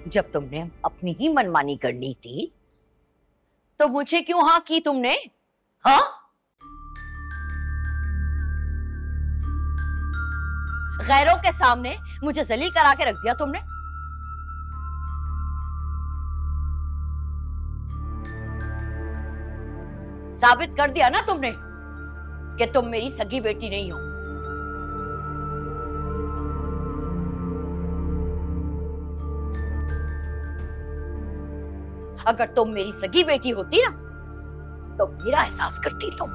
जब तुमने अपनी ही मनमानी करनी थी तो मुझे क्यों हाँ की तुमने? हाँ, गैरों के सामने मुझे जलील करा के रख दिया तुमने। साबित कर दिया ना तुमने कि तुम मेरी सगी बेटी नहीं हो। अगर तुम मेरी सगी बेटी होती ना तो मेरा एहसास करती तुम।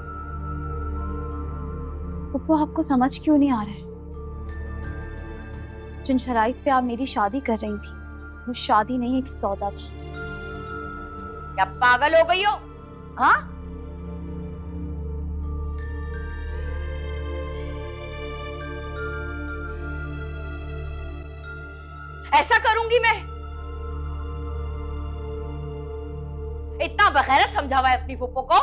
पप्पू, आपको समझ क्यों नहीं आ रहा है? जिन शराइत पे आप मेरी शादी कर रही थी वो शादी नहीं, एक सौदा था। क्या पागल हो गई हो? हाँ, ऐसा करूंगी मैं? इतना बगैरत समझा हुआ है अपनी फूफो को?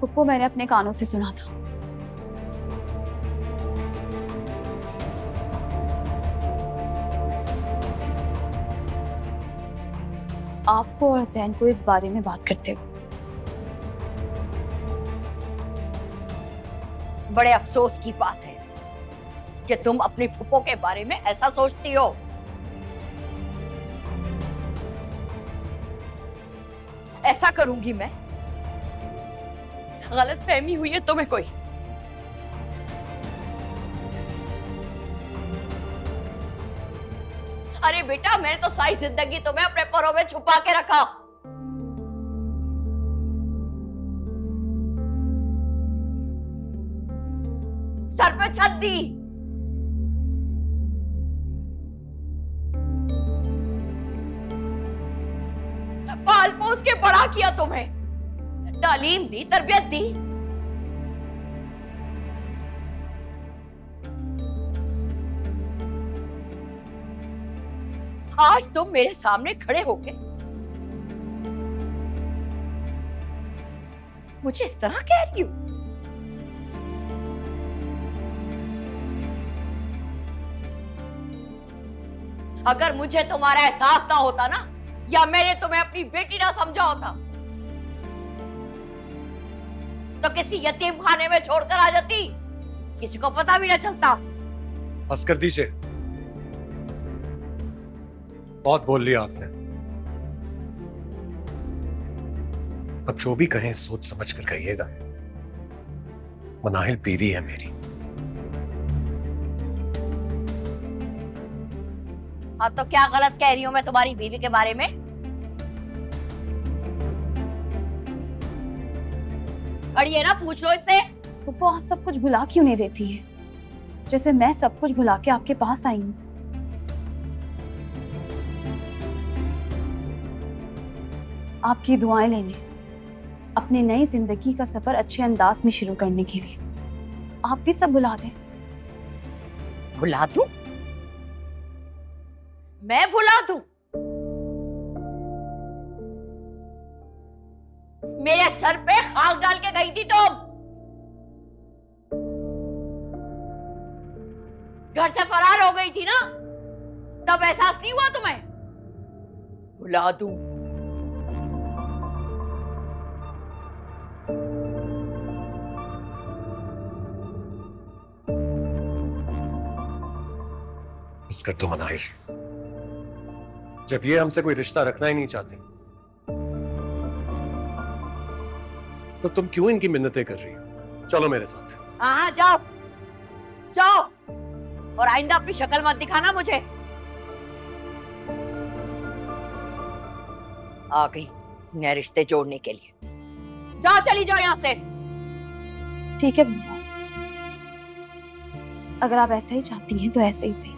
पप्पू, मैंने अपने कानों से सुना था। आपको और जैन को इस बारे में बात करते हो। बड़े अफसोस की बात है कि तुम अपनी फूफो के बारे में ऐसा सोचती हो। ऐसा करूंगी मैं? गलत फहमी हुई है तुम्हें कोई? अरे बेटा, मैंने तो सारी जिंदगी तुम्हें अपने परों में छुपा के रखा। सर पे छत दी, पाल पोस के बड़ा किया तुम्हें, तालीम दी, तरबियत दी। आज तुम मेरे सामने खड़े होके मुझे इस तरह कह रही हो? अगर मुझे तुम्हारा एहसास ना होता ना, या मैंने तुम्हें अपनी बेटी ना समझा होता, तो किसी यतीम खाने में छोड़कर आ जाती, किसी को पता भी ना चलता। बस कर दीजिए, बहुत बोल लिया आपने। अब जो भी कहें सोच समझ कर कहिएगा। मनाहिल बीवी है मेरी। हाँ, तो क्या गलत कह रही हूं मैं तुम्हारी बीवी के बारे में? खड़ी है ना, पूछ लो इससे। पप्पू, आप सब कुछ भुला क्यों नहीं देती हैं? जैसे मैं सब कुछ भुला के आपके पास आई हूँ। आपकी दुआएं लेने, अपनी नई जिंदगी का सफर अच्छे अंदाज में शुरू करने के लिए। आप भी सब भुला दें। भुला दूं? मैं भुला दूं? मेरे सर पे खाक डाल के गई थी तुम। घर से फरार हो गई थी ना, तब एहसास नहीं हुआ तुम्हें? भुला दूं? बस कर दो मनाहिल। जब ये हमसे कोई रिश्ता रखना ही नहीं चाहती तो तुम क्यों इनकी मिन्नतें कर रही हो? चलो मेरे साथ। हाँ, जाओ जाओ, और आइंदा अपनी शक्ल मत दिखाना मुझे। आ गई नए रिश्ते जोड़ने के लिए। जाओ, चली जाओ यहां से। ठीक है बुआ, अगर आप ऐसा ही चाहती हैं तो ऐसे ही सही।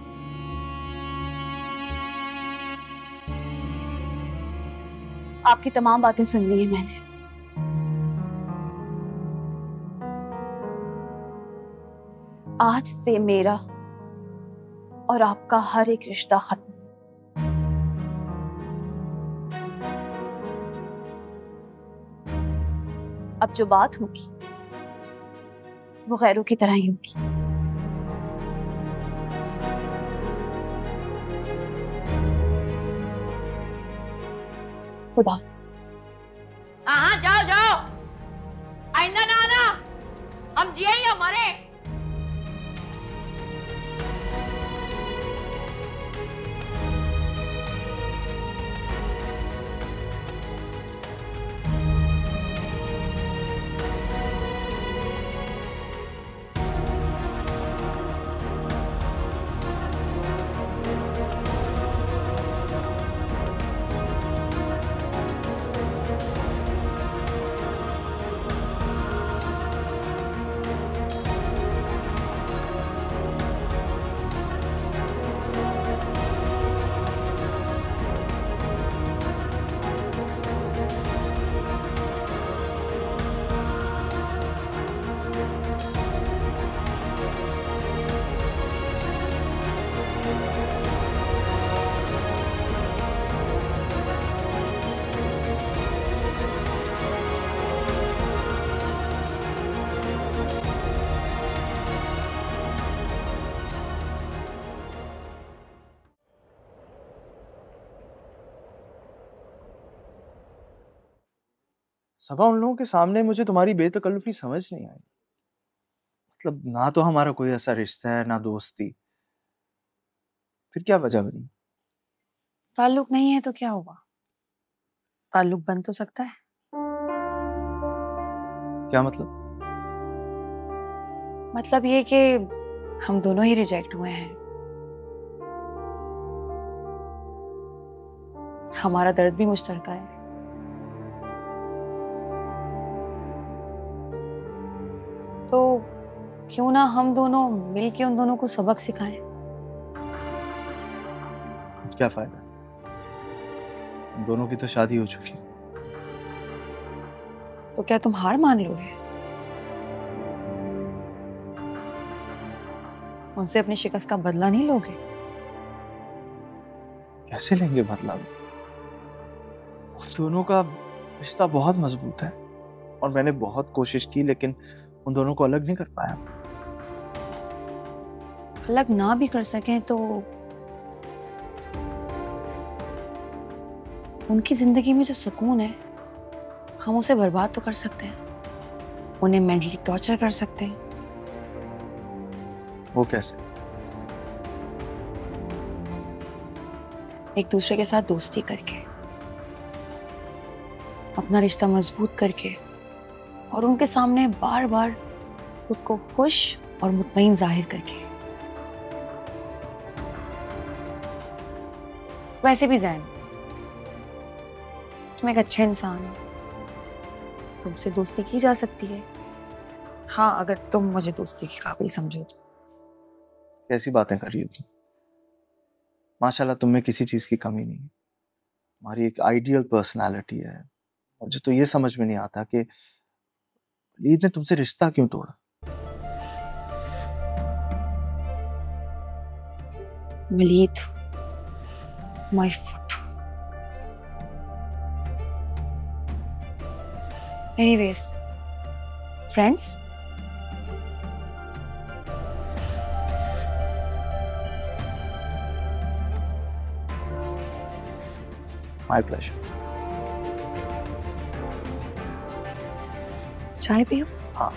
आपकी तमाम बातें सुन ली है मैंने। आज से मेरा और आपका हर एक रिश्ता खत्म। अब जो बात होगी वो गैरों की तरह ही होगी। खुदा हाफिज। हाँ जाओ जाओ, आइंदा ना आना, हम जिए या मरे। सबा, उन लोगों के सामने मुझे तुम्हारी बेतकल्लुफी समझ नहीं आई। मतलब ना तो हमारा कोई ऐसा रिश्ता है ना दोस्ती, फिर क्या वजह बनी? ताल्लुक नहीं है तो क्या हुआ, ताल्लुक बन तो सकता है। क्या मतलब? मतलब ये कि हम दोनों ही रिजेक्ट हुए हैं। हमारा दर्द भी मुश्तरका है। तो क्यों ना हम दोनों मिलके उन दोनों को सबक सिखाएं। क्या फायदा, उन दोनों की तो शादी हो चुकी है। तो क्या तुम हार मान लोगे? उनसे अपनी शिकस्त का बदला नहीं लोगे? कैसे लेंगे बदला? उन दोनों का रिश्ता बहुत मजबूत है और मैंने बहुत कोशिश की, लेकिन उन दोनों को अलग नहीं कर पाया। अलग ना भी कर सकें तो उनकी जिंदगी में जो सुकून है हम उसे बर्बाद तो कर सकते हैं, उन्हें मेंटली टॉर्चर कर सकते हैं। वो कैसे? एक दूसरे के साथ दोस्ती करके, अपना रिश्ता मजबूत करके और उनके सामने बार बार खुद को खुश और मुतमईन जाहिर करके। वैसे भी जैन, तुम एक अच्छे इंसान हो, तुमसे दोस्ती की जा सकती है। हाँ, अगर तुम मुझे दोस्ती के काबिल समझो तो। कैसी बातें कर रही हो तुम? माशाल्लाह, तुम में किसी चीज की कमी नहीं है। तुम्हारी एक आइडियल पर्सनालिटी है। मुझे तो ये समझ में नहीं आता कि वलीद ने तुमसे रिश्ता क्यों तोड़ा। Walid, my foot. Anyways, friends, my pleasure. चाय पियो। हाँ।